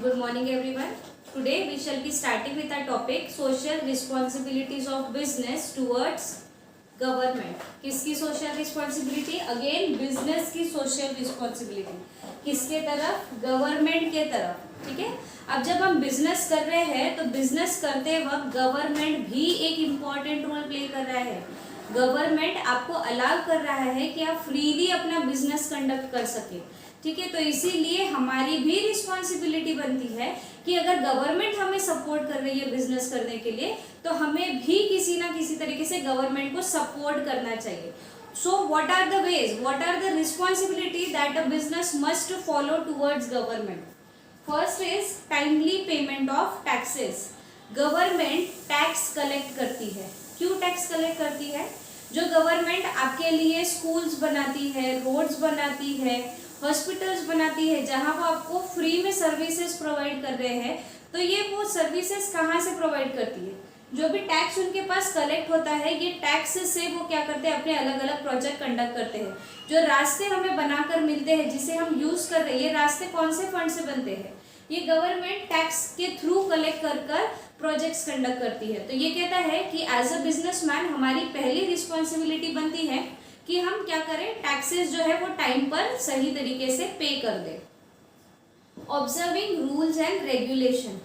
Good morning everyone. Today we shall be starting with our topic social responsibilities of business towards government. किसकी social responsibility? Again business की social responsibility. किसके तरफ? Government के तरफ. ठीक है. अब जब हम business कर रहे हैं तो business करते वक्त government भी एक important role play कर रहा है. गवर्नमेंट आपको अलाउ कर रहा है कि आप फ्रीली अपना बिजनेस कंडक्ट कर सके. ठीक है. तो इसीलिए हमारी भी रिस्पॉन्सिबिलिटी बनती है कि अगर गवर्नमेंट हमें सपोर्ट कर रही है बिजनेस करने के लिए तो हमें भी किसी ना किसी तरीके से गवर्नमेंट को सपोर्ट करना चाहिए. So what are the ways, what are the responsibility that a business must follow towards government. First is timely payment of taxes. Government tax collect करती है. क्यों टैक्स कलेक्ट करती है? जो गवर्नमेंट आपके लिए स्कूल्स बनाती है, रोड्स बनाती है, हॉस्पिटल्स बनाती है, जहां वो आपको फ्री में सर्विसेज प्रोवाइड कर रहे हैं, तो ये वो सर्विसेज कहाँ से प्रोवाइड करती है? जो भी टैक्स उनके पास कलेक्ट होता है, ये टैक्स से वो क्या करते हैं? अपने अलग अलग प्रोजेक्ट कंडक्ट करते हैं. जो रास्ते हमें बनाकर मिलते हैं, जिसे हम यूज कर रहे हैं, ये रास्ते कौन से फंड से बनते हैं? ये गवर्नमेंट टैक्स के थ्रू कलेक्ट कर प्रोजेक्ट्स कंडक्ट करती है. तो ये कहता है कि एज अ बिजनेसमैन हमारी पहली रिस्पॉन्सिबिलिटी बनती है कि हम क्या करें? टैक्सेस जो है वो टाइम पर सही तरीके से पे कर दें. Observing rules and regulation.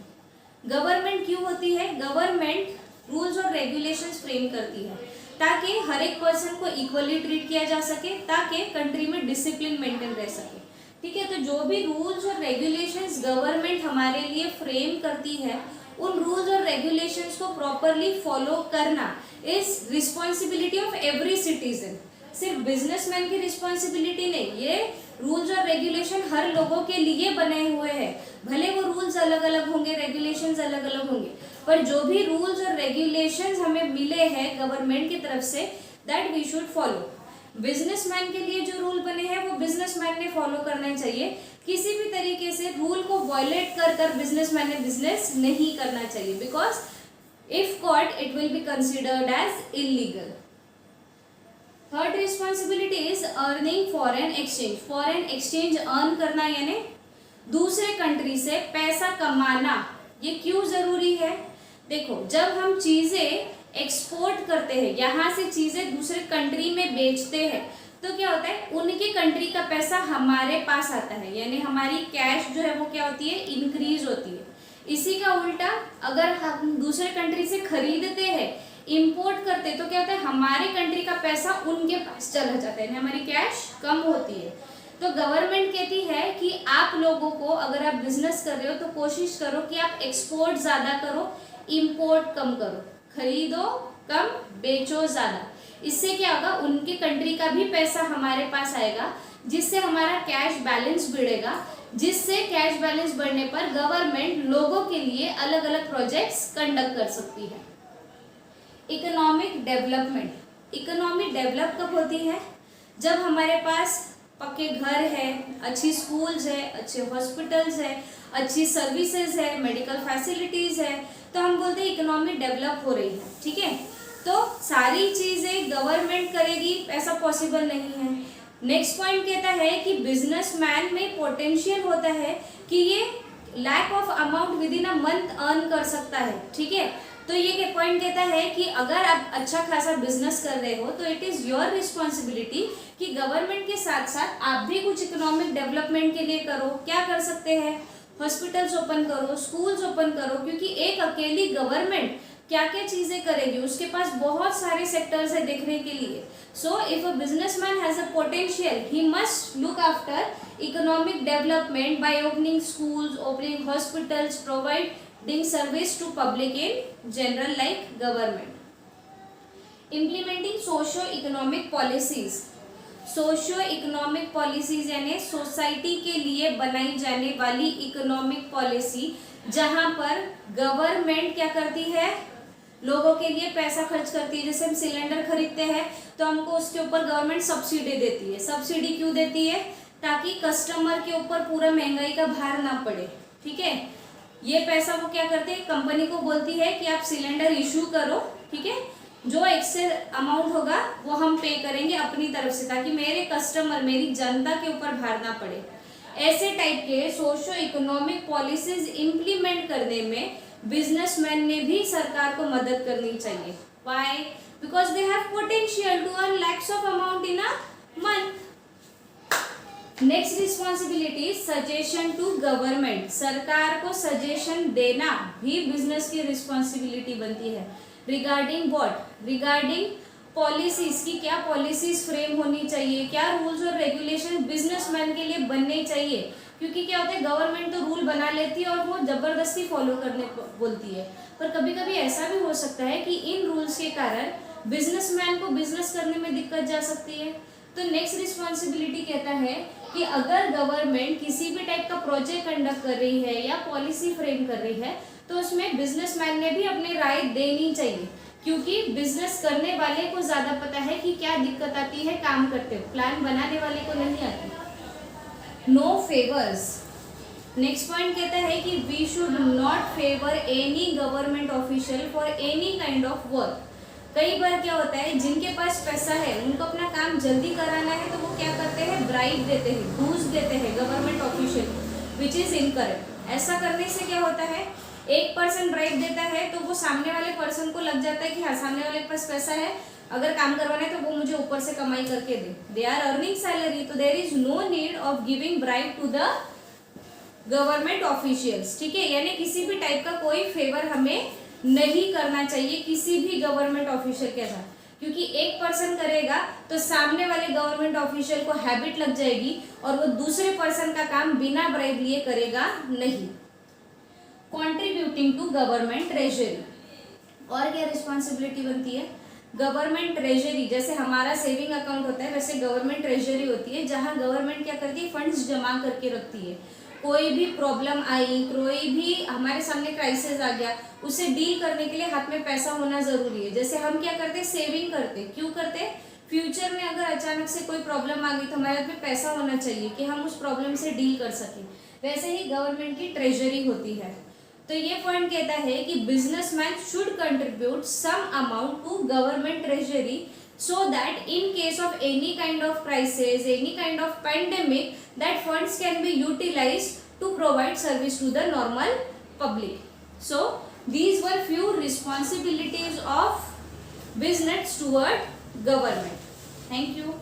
Government क्यों होती है? गवर्नमेंट रूल्स और रेगुलेशंस फ्रेम करती है ताकि हर एक पर्सन को इक्वली ट्रीट किया जा सके, ताकि कंट्री में डिसिप्लिन मेंटेन रह सके. ठीक है. तो जो भी रूल्स और रेगुलेशंस गवर्नमेंट हमारे लिए फ्रेम करती है, उन रूल्स और रेगुलेशंस को प्रॉपरली फॉलो करना is responsibility of every citizen. सिर्फ बिजनेसमैन की रिस्पॉन्सिबिलिटी नहीं, ये रूल्स और रेगुलेशन हर लोगों के लिए बने हुए हैं. भले वो रूल्स अलग अलग होंगे, रेगुलेशंस अलग अलग होंगे, पर जो भी रूल्स और रेगुलेशंस हमें मिले हैं गवर्नमेंट की तरफ से, that we should follow. Businessman के लिए जो रूल बने हैं वो बिजनेसमैन ने फॉलो करना चाहिए. किसी भी तरीके से रूल को वायलेट कर बिजनेसमैन ने बिजनेस नहीं करना चाहिए, because if caught it will be considered as illegal. Third responsibility is earning foreign exchange. Foreign exchange earn करना यानी दूसरे कंट्री से पैसा कमाना. ये क्यों जरूरी है? देखो, जब हम चीजें एक्सपोर्ट करते हैं, यहाँ से चीजें दूसरे कंट्री में बेचते हैं, तो क्या होता है? उनकी कंट्री का पैसा हमारे पास आता है, यानी हमारी कैश जो है वो क्या होती है? इंक्रीज होती है. इसी का उल्टा अगर हम दूसरे कंट्री से खरीदते हैं, इंपोर्ट करते, तो क्या होता है? हमारे कंट्री का पैसा उनके पास चला जाता है, यानी हमारी कैश कम होती है. तो गवर्नमेंट कहती है कि आप लोगों को, अगर आप बिजनेस कर रहे हो तो कोशिश करो कि आप एक्सपोर्ट ज्यादा करो, इंपोर्ट कम करो. खरीदो कम, बेचो ज्यादा. इससे क्या होगा? उनके कंट्री का भी पैसा हमारे पास आएगा, जिससे हमारा कैश बैलेंस बढ़ेगा, जिससे कैश बैलेंस बढ़ने पर गवर्नमेंट लोगों के लिए अलग अलग प्रोजेक्ट्स कंडक्ट कर सकती है. Economic development. इकोनॉमी डेवलप कब होती है? जब हमारे पास पक्के घर है, अच्छी स्कूल्स है, अच्छे हॉस्पिटल्स है, अच्छी सर्विसेज है, मेडिकल फैसिलिटीज है, तो हम बोलते हैं इकोनॉमी डेवलप हो रही है. ठीक है. तो सारी चीजें गवर्नमेंट करेगी ऐसा पॉसिबल नहीं है. नेक्स्ट पॉइंट कहता है कि बिजनेसमैन में पोटेंशियल होता है कि ये lakh of amount within a month earn कर सकता है. ठीक है. तो ये पॉइंट कहता है कि अगर आप अच्छा खासा बिजनेस कर रहे हो तो इट इज योर रिस्पॉन्सिबिलिटी कि गवर्नमेंट के साथ साथ आप भी कुछ इकोनॉमिक डेवलपमेंट के लिए करो. क्या कर सकते हैं? हॉस्पिटल्स ओपन करो, स्कूल्स ओपन करो, क्योंकि एक अकेली गवर्नमेंट क्या क्या चीजें करेगी? उसके पास बहुत सारे सेक्टर्स है देखने के लिए. So if a businessman has a potential, he must look after economic development by opening schools, opening hospitals, providing service to public in general like government. Implementing socio economic policies. Socio economic policies यानी society के लिए बनाई जाने वाली economic policy, जहां पर government क्या करती है? लोगों के लिए पैसा खर्च करती है. जैसे हम सिलेंडर खरीदते हैं तो हमको उसके ऊपर गवर्नमेंट सब्सिडी देती है. सब्सिडी क्यों देती है? ताकि कस्टमर के ऊपर पूरा महंगाई का भार ना पड़े. ठीक है. ये पैसा वो क्या करते हैं? कंपनी को बोलती है कि आप सिलेंडर इशू करो. ठीक है. जो एक्सेस अमाउंट होगा वो हम पे करेंगे अपनी तरफ से, ताकि मेरे कस्टमर, मेरी जनता के ऊपर भार ना पड़े. ऐसे टाइप के सोशो इकोनॉमिक पॉलिसीज इम्प्लीमेंट करने में बिजनेसमैन ने भी सरकार को मदद करनी चाहिए. Why? Because they have potential to earn lakhs of amount in a month. Next responsibility suggestion to government. सरकार को सजेशन देना भी बिजनेस की रिस्पॉन्सिबिलिटी बनती है. Regarding what? रिगार्डिंग पॉलिसीज की क्या पॉलिसीज फ्रेम होनी चाहिए, क्या रूल्स और रेगुलेशन बिजनेसमैन के लिए बनने चाहिए. क्योंकि क्या होता है, गवर्नमेंट तो रूल बना लेती है और वो जबरदस्ती फॉलो करने बोलती है, पर कभी कभी ऐसा भी हो सकता है कि इन रूल्स के कारण बिजनेसमैन को बिजनेस करने में दिक्कत जा सकती है. तो नेक्स्ट रिस्पॉन्सिबिलिटी कहता है कि अगर गवर्नमेंट किसी भी टाइप का प्रोजेक्ट कंडक्ट कर रही है या पॉलिसी फ्रेम कर रही है तो उसमें बिजनेसमैन ने भी अपनी राय देनी चाहिए, क्योंकि बिजनेस करने वाले को ज्यादा पता है कि क्या दिक्कत आती है काम करते हुए, प्लान बनाने वाले को नहीं आती. No favours. नेक्स्ट पॉइंट कहता है कि we should not favour any government official for any kind of work. कई बार क्या होता है, जिनके पास पैसा है उनको अपना काम जल्दी कराना है तो वो क्या करते हैं, ब्राइब देते हैं, घूस देते हैं government official, which is incorrect. ऐसा करने से क्या होता है, एक पर्सन ब्राइब देता है तो वो सामने वाले पर्सन को लग जाता है कि हाँ सामने वाले के पास पैसा है, अगर काम करवाना है तो वो मुझे ऊपर से कमाई करके दे. दे आर अर्निंग सैलरी, तो there is no need of giving bribe to the government officials. ठीक है, यानी किसी भी टाइप का कोई फेवर हमें नहीं करना चाहिए किसी भी गवर्नमेंट ऑफिशियल के साथ, क्योंकि एक पर्सन करेगा तो सामने वाले गवर्नमेंट ऑफिशियल को हैबिट लग जाएगी और वो दूसरे पर्सन का काम बिना ब्राइब लिए करेगा नहीं. Contributing to government treasury. और क्या रिस्पॉन्सिबिलिटी बनती है, गवर्नमेंट ट्रेजरी. जैसे हमारा सेविंग अकाउंट होता है वैसे गवर्नमेंट ट्रेजरी होती है, जहां गवर्नमेंट क्या करती है, फंड्स जमा करके रखती है. कोई भी प्रॉब्लम आई, कोई भी हमारे सामने क्राइसिस आ गया, उसे डील करने के लिए हाथ में पैसा होना जरूरी है. जैसे हम क्या करते हैं, सेविंग करते. क्यों करते? फ्यूचर में अगर अचानक से कोई प्रॉब्लम आ गई तो हमारे हाथ में पैसा होना चाहिए कि हम उस प्रॉब्लम से डील कर सकें. वैसे ही गवर्नमेंट की ट्रेजरी होती है. तो ये पॉइंट कहता है कि businessman should contribute some amount to government treasury so that in case of any kind of crisis, any kind of pandemic, that funds can be utilized to provide service to the normal public. So these were few responsibilities of business toward government. Thank you.